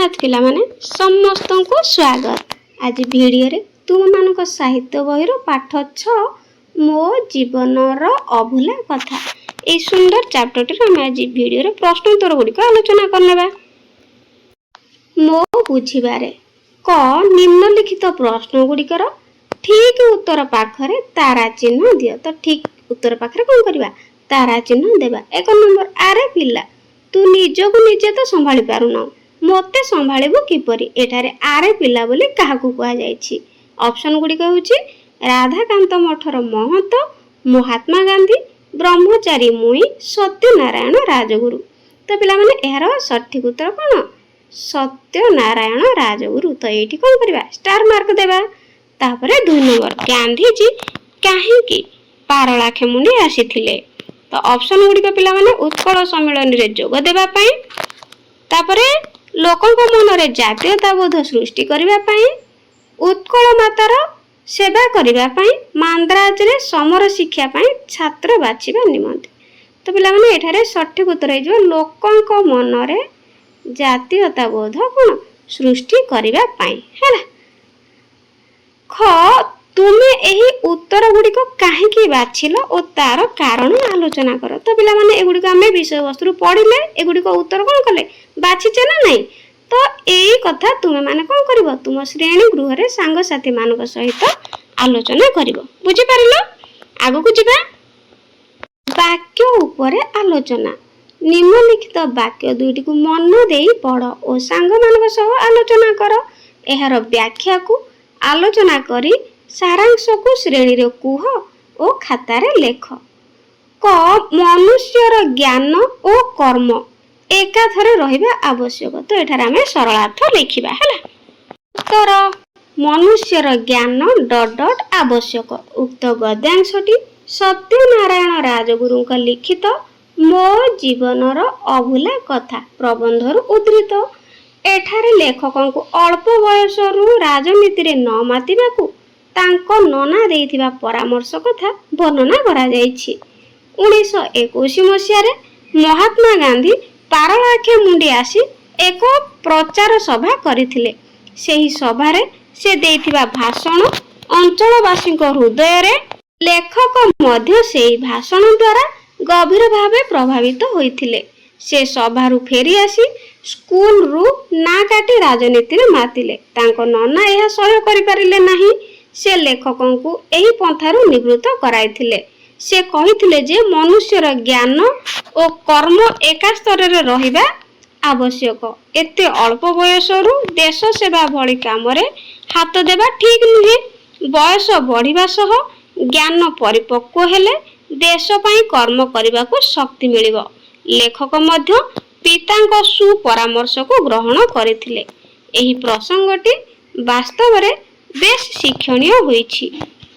जगन्नाथ पिला माने समस्त को स्वागत। आज वीडियो रे तुम मानक साहित्य बहिर पाठ 6 मो जीवनर अभूला कथा ए सुंदर चैप्टर रे हम आज वीडियो रे प्रश्न उत्तर गुडी को आलोचना करनेबा। मो बुझिबारे क निम्नलिखित प्रश्न गुडी कर ठीक उत्तर पाखरे तारा चिन्ह दियो। तो ठीक उत्तर पाखरे कोन करबा तारा चिन्ह देबा। एक नंबर आरे पिला तू निजको निजे तो संभाली पारु न मते संभाळिबो किपरि एठारे आरे पिला बोली काहाकू कुआ जायछि। ऑप्शन गुडी कहउछि राधाकांत मठर महंत, महात्मा गांधी, ब्रह्मचारी मुई, सत्यनारायण राजगुरु। तो पिला माने एहार सठिक उत्तर कोन सत्यनारायण राजगुरु। तो एठी कोन करबा स्टार मार्क देबा। तापरे 2 नंबर गांधी जी काहेकि पारलाखेमुंडी आसीथिले। तो ऑप्शन गुडी पिला माने उत्कल सम्मेलन रे जोग देबा पई, तापरे लोकंक मन रे जातीयताबोध सृष्टि करिबा पई, उत्कल मातार सेवा करिबा पई, मांद्राज रे समर शिक्षा पई, छात्र बाछिबा निमंते। तो पिला माने एठारे सठिक उत्तर हे जो लोकंक मन रे जातीयताबोध कोन सृष्टि करिबा पई हैला। ख तुमे एही उत्तर गुडी को काहे की बाछिलो ओ तार कारण आलोचना करो। तो पिला माने एगुडी को हमें विषय वस्तु पढिले एगुडी को उत्तर कोन कले बाछिचे ना नहीं। तो एही कथा तुमे माने कोन करिवो तुम श्रेणी गृह रे संग साथी मानक सहित आलोचना करिवो। बुझि पारिलो। आगु को जिबा वाक्य ऊपर आलोचना। निम्नलिखित वाक्य दुईटी को मन देई पढ़ ओ संग मानक सह आलोचना करो। एहार व्याख्या को आलोचना करी सारांश को श्रेणी रे कुह ओ खातारे लेख। क मनुष्यर ज्ञान ओ कर्म एकाथरे रहिबा आवश्यक। तो एठार हमें सरलार्थ लिखिबा हैला। उत्तर मनुष्यर ज्ञान डॉट डॉट आवश्यक। उक्त गद्यांशटी सत्यनारायण राजगुरुंक लिखित मो जीवनर अभूला कथा प्रबंधरु उद्धृत। एठारे लेखकन को अल्प बयसरु राजनीति रे न मातिबाकू तांको नना देइथिबा परामर्श कथा वर्णना करा जायछि। 1921 मसिया रे महात्मा गांधी पारलाखेमुंडी आसी एक प्रचार सभा करिथिले। सेही सभा रे से देइथिबा भाषण अंचलवासी को हृदय रे लेखक मध्य सेही भाषण द्वारा गभीर भावे प्रभावित होइथिले। से सभारु फेरी आसी स्कूल रु ना काटी राजनीति रे मातिले। तांको नना एहा सहयोग करि पारिले नाही। से लेखकों को एही पंथारु निवृत्त कराइथिले। से कहिथिले जे मनुष्यर ज्ञान और कर्म एका स्तर रे रहिबा आवश्यक। एते अल्प बयसरु देश सेवा भली काम रे हाथ देबा ठीक नुहे। बयस बढ़िबा सह ज्ञान परिपक्व हेले देश पई कर्म करिबा को शक्ति मिलिबो। लेखक मध्य पितांक सुपरामर्श को ग्रहण करिथिले। एही प्रसंगटी वास्तव रे बेश शिक्षणीय होईछि।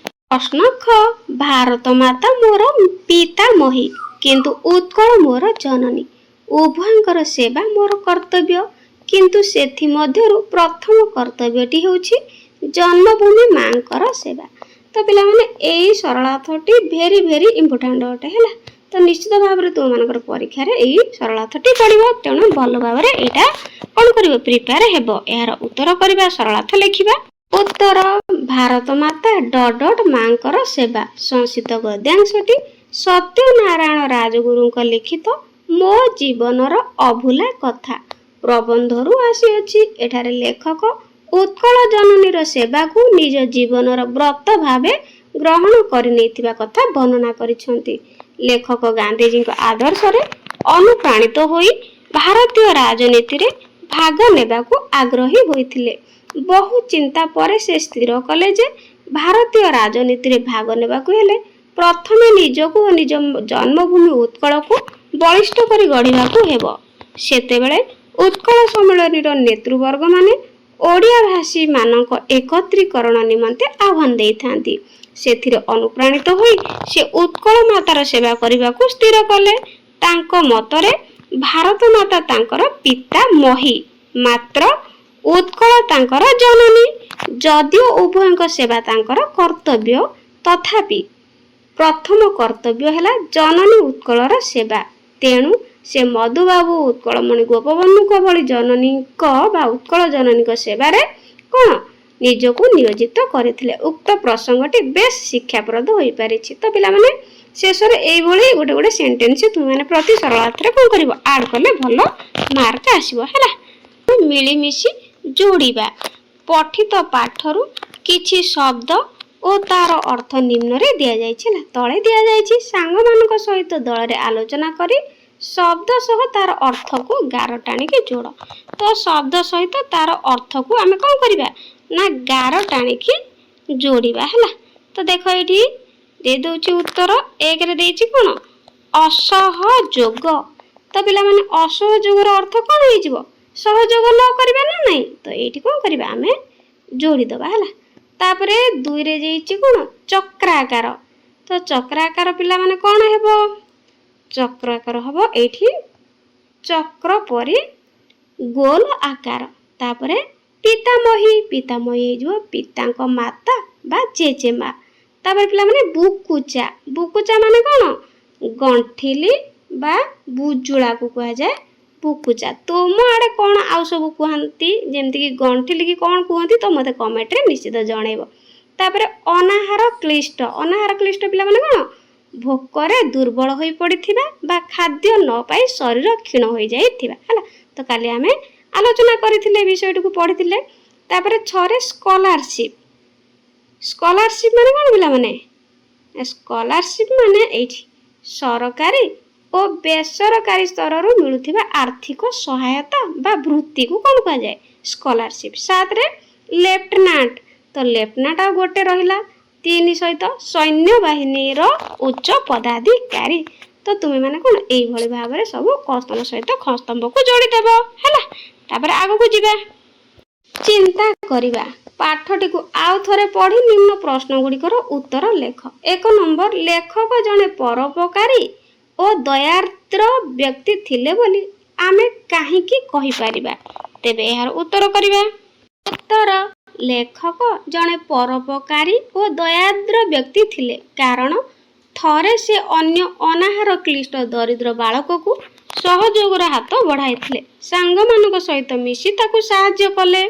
प्रश्न ख भारत माता मोर पितामही किंतु उत्कल मोर जननी। उभयंकर सेवा मोर कर्तव्य किंतु सेथि मध्यरु प्रथम कर्तव्यटी होछि जन्मभूमि मांकर सेवा। तो पिला माने एई सरलार्थटी भेरी भेरी इंपोर्टेंट अटे हैला। तो निश्चित भाव रे तुम मानकर परीक्षा रे एई सरलार्थटी पढिबो। तेणु भल भाव रे एटा कोन करिवो प्रिपेयर हेबो। एहार उत्तर करिबा सरलार्थ लिखिबा। उत्तर भारत माता डॉट डॉट मांकर सेवा संस्कृत गद्यांशटी सत्यनारायण राजगुरुंक लिखित मो जीवनर अभूला कथा प्रबंधरु आसी अछि। एठारे लेखक उत्कल जननीर सेवा को निज जीवनर व्रत भावे ग्रहण करि नैथिबा कथा वर्णना करिसंती। लेखक गांधीजी को आदर्श रे अनुप्राणित होई भारतीय राजनीति रे भाग नेबा को आग्रही होइथिले। बहु चिंता पर से स्थिर कले जे भारतीय राजनीति रे भाग नेबा को हेले प्रथमे निजको निज जन्मभूमि उत्कल को बलिष्ठ करी गढ़िबा को हेबो। सेतेबेले उत्कल सम्मेलन रो नेतृवर्ग माने ओडिया भाषी मानक एकत्रीकरण निमंते आह्वान देइथांती। सेथिरे अनुप्राणित होई से उत्कल मातार सेवा करिबा को स्थिर कले। तांको मतरे भारत माता तांकर पिता मही मात्र उत्कल तांकर जननी। जदियो उभयंक सेवा तांकर कर्तव्य तथापि प्रथम कर्तव्य हैला जननी उत्कलर सेवा। तेणु ସେ ମଧୁବାବୁ ଉତ୍କଳମଣି ଗୋପବନ୍ଧୁଙ୍କ ଭଳି ଜନନୀଙ୍କ ବା ଉତ୍କଳ ଜନନୀଙ୍କ ସେବାରେ କ'ଣ ନିଜକୁ ନିୟୋଜିତ କରିଥିଲେ। ଉକ୍ତ ପ୍ରସଙ୍ଗଟି ବେଶ୍ ଶିକ୍ଷାପ୍ରଦ ହୋଇପାରିଛି। ତ ପିଲାମାନେ ଶେଷରେ ଏଇଭଳି ଗୋଟେ ଗୋଟେ ସେଣ୍ଟେନ୍ସ ତୁମେମାନେ ପ୍ରତି ସରଳାର୍ଥରେ କ'ଣ କରିବ ଆଡ୍ କଲେ ଭଲ ମାର୍କ ଆସିବ ହେଲା। ମିଳିମିଶି ଯୋଡ଼ିବା। ପଠିତ ପାଠରୁ କିଛି ଶବ୍ଦ ଓ ତାର ଅର୍ଥ ନିମ୍ନରେ ଦିଆଯାଇଛି ହେଲା। ତଳେ ଦିଆଯାଇଛି ସାଙ୍ଗମାନଙ୍କ ସହିତ ଦଳରେ ଆଲୋଚନା କରି ଶବ୍ଦ ସହ ତାର ଅର୍ଥକୁ ଗାର ଟାଣିକି ଯୋଡ଼। ତ ଶବ୍ଦ ସହିତ ତାର ଅର୍ଥକୁ ଆମେ କ'ଣ କରିବା ନା ଗାର ଟାଣିକି ଯୋଡ଼ିବା ହେଲା। ତ ଦେଖ ଏଇଠି ଦେଇଦେଉଛି ଉତ୍ତର। ଏକରେ ଦେଇଛି କ'ଣ ଅସହଯୋଗ। ତ ପିଲାମାନେ ଅସହଯୋଗର ଅର୍ଥ କ'ଣ ହେଇଯିବ ସହଯୋଗ ନ କରିବା ନା ନାହିଁ। ତ ଏଇଠି କ'ଣ କରିବା ଆମେ ଯୋଡ଼ିଦେବା ହେଲା। ତାପରେ ଦୁଇରେ ଦେଇଛି କ'ଣ ଚକ୍ରାକାର। ତ ଚକ୍ରାକାର ପିଲାମାନେ କ'ଣ ହେବ ଚକ୍ରାକାର ହେବ ଏଇଠି ଚକ୍ର ପରି ଗୋଲ ଆକାର। ତାପରେ ପିତାମହୀ ପିତାମହୀ ହେଇଯିବ ପିତାଙ୍କ ମାତା ବା ଜେଜେମା। ତାପରେ ପିଲାମାନେ ବୁକୁଚା ବୁକୁଚା ମାନେ କ'ଣ ଗଣ୍ଠିଲି ବା ବୁଜୁଳାକୁ କୁହାଯାଏ ବୁକୁଚା। ତୁମ ଆଡ଼େ କ'ଣ ଆଉ ସବୁ କୁହନ୍ତି ଯେମିତିକି ଗଣ୍ଠିଲି କି କ'ଣ କୁହନ୍ତି ତ ମୋତେ କମେଣ୍ଟରେ ନିଶ୍ଚିତ ଜଣେଇବ। ତାପରେ ଅନାହାର କ୍ଲିଷ୍ଟ। ଅନାହାର କ୍ଲିଷ୍ଟ ପିଲାମାନେ କ'ଣ ଭୋକରେ ଦୁର୍ବଳ ହୋଇ ପଡ଼ିଥିବା ବା ଖାଦ୍ୟ ନ ପାଇ ଶରୀର କ୍ଷୀଣ ହୋଇଯାଇଥିବା ହେଲା। ତ କାଲି ଆମେ ଆଲୋଚନା କରିଥିଲେ ବିଷୟଟିକୁ ପଢ଼ିଥିଲେ। ତାପରେ 6ରେ ସ୍କଲାରସିପ୍। ସ୍କଲାରସିପ୍ ମାନେ କ'ଣ ପିଲାମାନେ ସ୍କଲାରସିପ୍ ମାନେ ଏଇଠି ସରକାରୀ ଓ ବେସରକାରୀ ସ୍ତରରୁ ମିଳୁଥିବା ଆର୍ଥିକ ସହାୟତା ବା ବୃତ୍ତିକୁ କ'ଣ କୁହାଯାଏ ସ୍କଲାରସିପ୍। 7ରେ ଲେଫ୍ଟନାଣ୍ଟ। ତ ଲେଫ୍ଟନାଣ୍ଟ ଆଉ ଗୋଟେ ରହିଲା 3 ସହିତ ସୈନ୍ୟବାହିନୀର ଉଚ୍ଚ ପଦାଧିକାରୀ। ତ ତୁମେମାନେ କ'ଣ ଏଇଭଳି ଭାବରେ ସବୁ କସ୍ତମ୍ଭ ସହିତ ଖସ୍ତମ୍ଭକୁ ଯୋଡ଼ିଦେବ ହେଲା। ତାପରେ ଆଗକୁ ଯିବା ଚିନ୍ତା କରିବା। ପାଠଟିକୁ ଆଉ ଥରେ ପଢ଼ି ନିମ୍ନ ପ୍ରଶ୍ନ ଗୁଡ଼ିକର ଉତ୍ତର ଲେଖ। 1 ନମ୍ବର ଲେଖକ ଜଣେ ପରୋପକାରୀ ଓ ଦୟାର୍ଦ୍ର ବ୍ୟକ୍ତି ଥିଲେ ବୋଲି ଆମେ କାହିଁକି କହିପାରିବା। ତେବେ ଏହାର ଉତ୍ତର କରିବା। ଉତ୍ତର ଲେଖକ ଜଣେ ପରୋପକାରୀ ଓ ଦୟାର୍ଦ୍ର ବ୍ୟକ୍ତି ଥିଲେ କାରଣ ଥରେ ସେ ଅନ୍ୟ ଅନାହାର କ୍ଲିଷ୍ଟ ଦରିଦ୍ର ବାଳକକୁ ସହଯୋଗର ହାତ ବଢ଼ାଇଥିଲେ। ସାଙ୍ଗମାନଙ୍କ ସହିତ ମିଶି ତାକୁ ସାହାଯ୍ୟ କଲେ।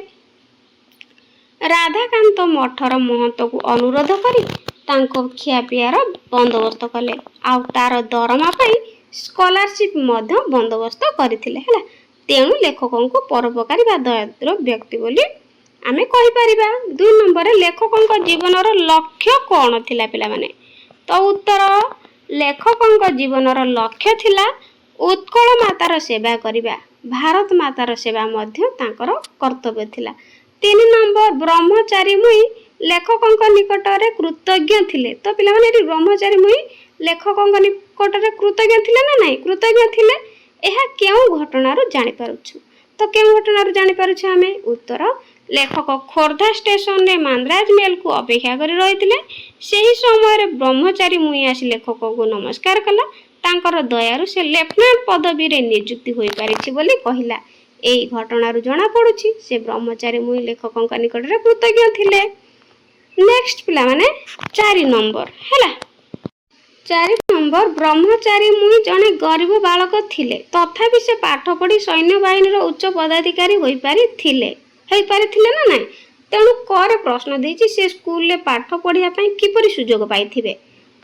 ରାଧାକାନ୍ତ ମଠର ମହନ୍ତକୁ ଅନୁରୋଧ କରି ତାଙ୍କ ଖିଆପିଆର ବନ୍ଦୋବସ୍ତ କଲେ ଆଉ ତାର ଦରମା ପାଇଁ ସ୍କଲାରସିପ୍ ମଧ୍ୟ ବନ୍ଦୋବସ୍ତ କରିଥିଲେ ହେଲା। ତେଣୁ ଲେଖକଙ୍କୁ ପରୋପକାରୀ ବା ଦୟାର୍ଦ୍ର ବ୍ୟକ୍ତି ବୋଲି ଆମେ କହିପାରିବା। 2 ନମ୍ବରରେ ଲେଖକଙ୍କ ଜୀବନର ଲକ୍ଷ୍ୟ କ'ଣ ଥିଲା ପିଲାମାନେ। ତ ଉତ୍ତର ଲେଖକଙ୍କ ଜୀବନର ଲକ୍ଷ୍ୟ ଥିଲା ଉତ୍କଳ ମାତାର ସେବା କରିବା। ଭାରତ ମାତାର ସେବା ମଧ୍ୟ ତାଙ୍କର କର୍ତ୍ତବ୍ୟ ଥିଲା। 3 ନମ୍ବର ବ୍ରହ୍ମଚାରୀ ମୁଇଁ ଲେଖକଙ୍କ ନିକଟରେ କୃତଜ୍ଞ ଥିଲେ। ତ ପିଲାମାନେ ଏଠି ବ୍ରହ୍ମଚାରୀ ମୁଇଁ ଲେଖକଙ୍କ ନିକଟରେ କୃତଜ୍ଞ ଥିଲେ ନା ନାହିଁ କୃତଜ୍ଞ ଥିଲେ। ଏହା କେଉଁ ଘଟଣାରୁ ଜାଣିପାରୁଛୁ। ତ କେଉଁ ଘଟଣାରୁ ଜାଣିପାରୁଛୁ ଆମେ ଉତ୍ତର ଲେଖକ ଖୋର୍ଦ୍ଧା ଷ୍ଟେସନରେ ମାନ୍ଦ୍ରାଜ ମେଲକୁ ଅପେକ୍ଷା କରି ରହିଥିଲେ। ସେହି ସମୟରେ ବ୍ରହ୍ମଚାରୀ ମୁଇଁ ଆସି ଲେଖକଙ୍କୁ ନମସ୍କାର କଲା। ତାଙ୍କର ଦୟାରୁ ସେ ଲେଫ୍ଟନାଣ୍ଟ ପଦବୀରେ ନିଯୁକ୍ତି ହୋଇପାରିଛି ବୋଲି କହିଲା। ଏହି ଘଟଣାରୁ ଜଣାପଡ଼ୁଛି ସେ ବ୍ରହ୍ମଚାରୀ ମୁଇଁ ଲେଖକଙ୍କ ନିକଟରେ କୃତଜ୍ଞ ଥିଲେ। ନେକ୍ସଟ ପିଲାମାନେ 4 ନମ୍ବର ହେଲା। 4 ନମ୍ବର ବ୍ରହ୍ମଚାରୀ ମୁଇଁ ଜଣେ ଗରିବ ବାଳକ ଥିଲେ ତଥାପି ସେ ପାଠ ପଢ଼ି ସୈନ୍ୟବାହିନୀର ଉଚ୍ଚ ପଦାଧିକାରୀ ହୋଇପାରିଥିଲେ ନା ନାହିଁ। ତେଣୁ କରେ ପ୍ରଶ୍ନ ଦେଇଛି ସେ ସ୍କୁଲରେ ପାଠ ପଢ଼ିବା ପାଇଁ କିପରି ସୁଯୋଗ ପାଇଥିବେ।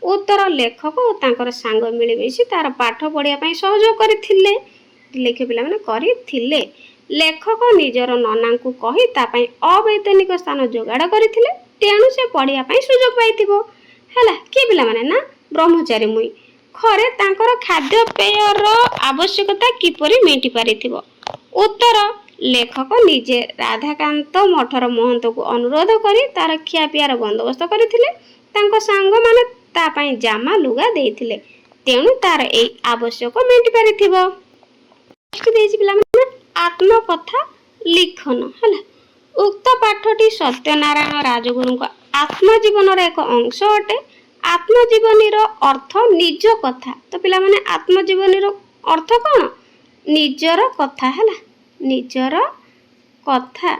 ଉତ୍ତର ଲେଖକ ଓ ତାଙ୍କର ସାଙ୍ଗ ମିଳିମିଶି ତାର ପାଠ ପଢ଼ିବା ପାଇଁ ସହଯୋଗ କରିଥିଲେ। ଲେଖ ପିଲାମାନେ କରିଥିଲେ। ଲେଖକ ନିଜର ନନାଙ୍କୁ କହି ତା ପାଇଁ ଅବୈତନିକ ସ୍ଥାନ ଯୋଗାଡ଼ କରିଥିଲେ। ତେଣୁ ସେ ପଢ଼ିବା ପାଇଁ ସୁଯୋଗ ପାଇଥିବ ହେଲା। କିଏ ପିଲାମାନେ ନା ବ୍ରହ୍ମଚାରୀ ମୁଇଁ ଘରେ ତାଙ୍କର ଖାଦ୍ୟପେୟର ଆବଶ୍ୟକତା କିପରି ମେଣ୍ଟି ପାରିଥିବ। ଉତ୍ତର ଲେଖକ ନିଜେ ରାଧାକାନ୍ତ ମଠର ମହନ୍ତକୁ ଅନୁରୋଧ କରି ତାର ଖିଆପିଆର ବନ୍ଦୋବସ୍ତ କରିଥିଲେ। ତାଙ୍କ ସାଙ୍ଗମାନେ ତା ପାଇଁ ଜାମା ଲୁଗା ଦେଇଥିଲେ। ତେଣୁ ତାର ଏଇ ଆବଶ୍ୟକ ମେଣ୍ଟି ପାରିଥିବ। ଦେଇଛି ପିଲାମାନେ ଆତ୍ମକଥା ଲିଖନ ହେଲା। ଉକ୍ତ ପାଠଟି ସତ୍ୟନାରାୟଣ ରାଜଗୁରୁଙ୍କ ଆତ୍ମଜୀବନର ଏକ ଅଂଶ ଅଟେ। ଆତ୍ମଜୀବନୀର ଅର୍ଥ ନିଜ କଥା। ତ ପିଲାମାନେ ଆତ୍ମଜୀବନୀର ଅର୍ଥ କ'ଣ ନିଜର କଥା ହେଲା ନିଜର କଥା।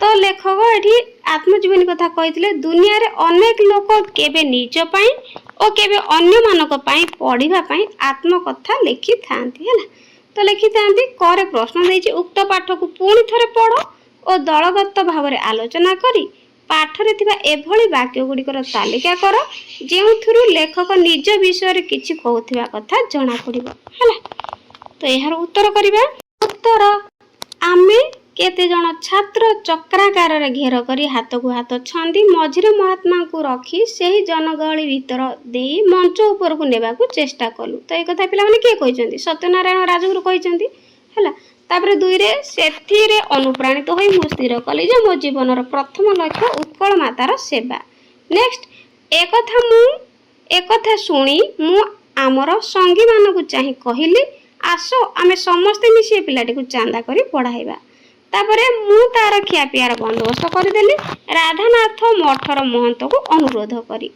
ତ ଲେଖକ ଏଠି ଆତ୍ମଜୀବନୀ କଥା କହିଥିଲେ। ଦୁନିଆରେ ଅନେକ ଲୋକ କେବେ ନିଜ ପାଇଁ ଓ କେବେ ଅନ୍ୟମାନଙ୍କ ପାଇଁ ପଢ଼ିବା ପାଇଁ ଆତ୍ମକଥା ଲେଖିଥାନ୍ତି ହେଲା। तो लिखिथांती करे प्रश्न देछि उक्त पाठ को पुणी थरे पढ़ और दलगत भाव में आलोचना करी पाठरे थिबा एभली वाक्य गुड़िकर तालिका कर जेउथुरु लेखक निज विषय किछि कहउथिबा कथा जणा पड़िबो हैला। तो यार उत्तर करिबा। उत्तर आमे केते जण छात्र चक्राकार रे घेर करी हाथ को हाथ छंदी मझिरे महात्मा को रखी सेही जनगहली भीतर देई मंच ऊपर को नेबा को चेष्टा कलु। तो ए कथा पिला माने के कहिसंती सत्यनारायण राजगुरु कहिसंती हैला। तापर दुई रे सेथिरे अनुप्राणित होई मु स्थिर कली जे मो जीवनर प्रथम लक्ष्य उत्कल मातार सेवा। नेक्स्ट एकथा शुणी मु आमर संगी मानकु चाहि कहिली आसो आमे समस्ते मिसी पिलाटी को चांदा करी पढ़ाइबा। तापरे मु तार खिया पियार बंदोबस्त करदेली राधानाथ मठर महंत को अनुरोध करी।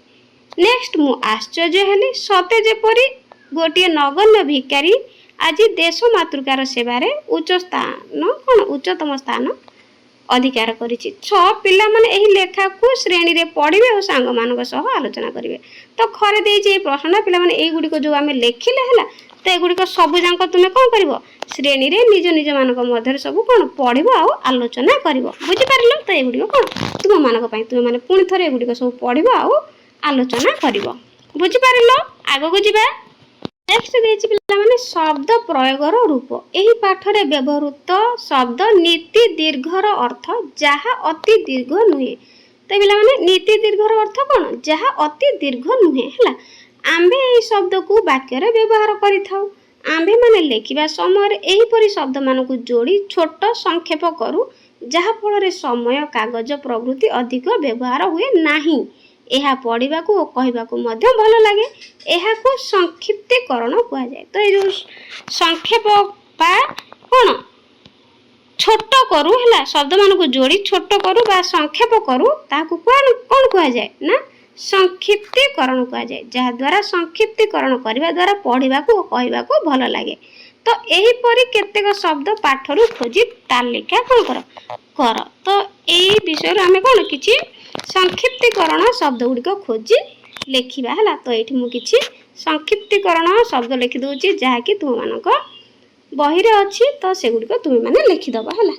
नेक्स्ट मु आश्चर्य हेली सते जेपरी गोटे नगण्य भिकारी आज देश मातृकार सेवारे उच्चतम स्थान अधिकार करिछि। 6 पिला माने एही लेखा को श्रेणी रे पढ़िबे और सांग मानक सह आलोचना करिवे। तो खरे देई जे प्रश्न पिला माने एही गुडी को जो आमे लेखिले हला तो एगुडी को सब जांक तुमे कोन करिवो श्रेणी रे निज निज मानक मध्य सब कोन पढ़िबो आ आलोचना करिवो। बुझि पारिलो। तो एगुडी को कोन तुम मानक पई तुमे माने पुणी थरे एगुडी को सब पढ़िबो आ आलोचना करिवो। बुझि पारिलो। आगो को जिबा। नेक्स्ट देछि पिला माने शब्द प्रयोगर रूप एही पाठ रे व्यवहृत शब्द नीति दीर्घर अर्थ जहा अति दीर्घ नुहे। तो पिला माने नीति दीर्घर अर्थ कोन जहा अति दीर्घ नुहे हैला। आम्भे एही शब्द को वाक्य रे व्यवहार करिथाउ। आम्भे माने लेखिबा समय एही परि शब्द मानकु जोड़ी छोट संक्षेप करू जहा फल रे समय कागज प्रवृत्ति अधिक व्यवहार हुए नाही। एहा पढ़िबा को और कहबा को मध्य भल लागे। एहा को संक्षिप्तीकरण कुआ जाय। तो ए जो संक्षेप बा कोन छोट करू हैला शब्द मानकु जोड़ी छोट करू बा संक्षेप करू ताकू कोन कुआ जाय ना संक्षिप्तीकरण कुआ जाय। जहा द्वारा संक्षिप्तीकरण करबा द्वारा पढ़िबा को और कहबा को भल लागे। तो एही परि केतेक शब्द पाठरू खोजी तालिका कोन कर। तो एही विषय हमें कोन किछि संक्षिप्तीकरण शब्द गुड़िक खोजी लेखिबा हैला। तो एठी मु किछि संक्षिप्तीकरण शब्द लिखि दोछि जहाँकि तुम मानक बही रे अछि। तो से गुड़िक तुम माने लिखि दबा हैला।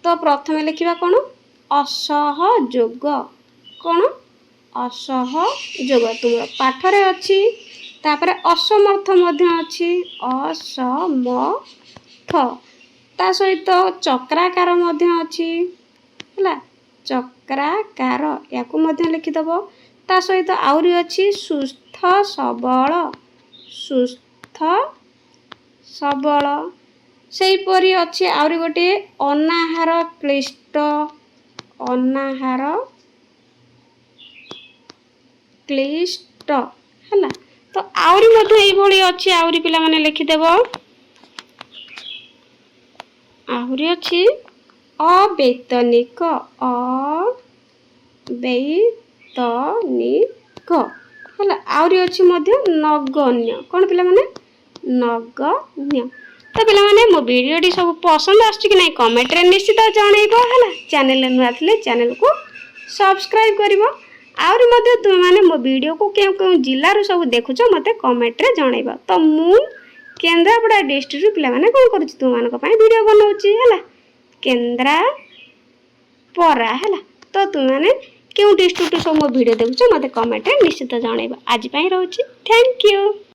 तो प्रथमे लिखिबा कोन असहयोग कोन असहयोग तुम पाठ रे अछि। तापरे असमर्थ मध्य अछि असमर्थ ता सहित चक्राकार मध्य अछि हैला चक्राकार याकू मध्य लिखिदब। ता सहित आउरी अछि सुस्थ सबल सेही परी अछि आउरी गोटे अनाहार क्लिष्ट हैला। तो आउरी मध्य एई भली अछि आउरी पिला माने लिखिदेब। आउरी अछि अवैतनिक हैला आउरी अछि मध्य नगण्य कोन पिला माने नगण्य। तो पिला माने मो वीडियोटी सब पसंद आछि कि नै कमेंट रे निश्चित जणैबो हैला। चैनल नुआ थिले चैनल को सब्सक्राइब करिवो। आउरी मध्य तुम माने मो वीडियो को केउ जिल्ला रो सब देखुछ मते कमेंट रे जणैबो। तो मु केंद्रापड़ा डिस्ट्रिक्ट रो पिला माने कोन करूछि तुम मानक पई वीडियो बनाउछि हैला केंद्रापड़ा हैला। तो तुम माने केउ डिस्ट्रिक्ट सब मो वीडियो देखुछ मते कमेंट रे निश्चित जणैबो। आज पई रहउछि थैंक यू।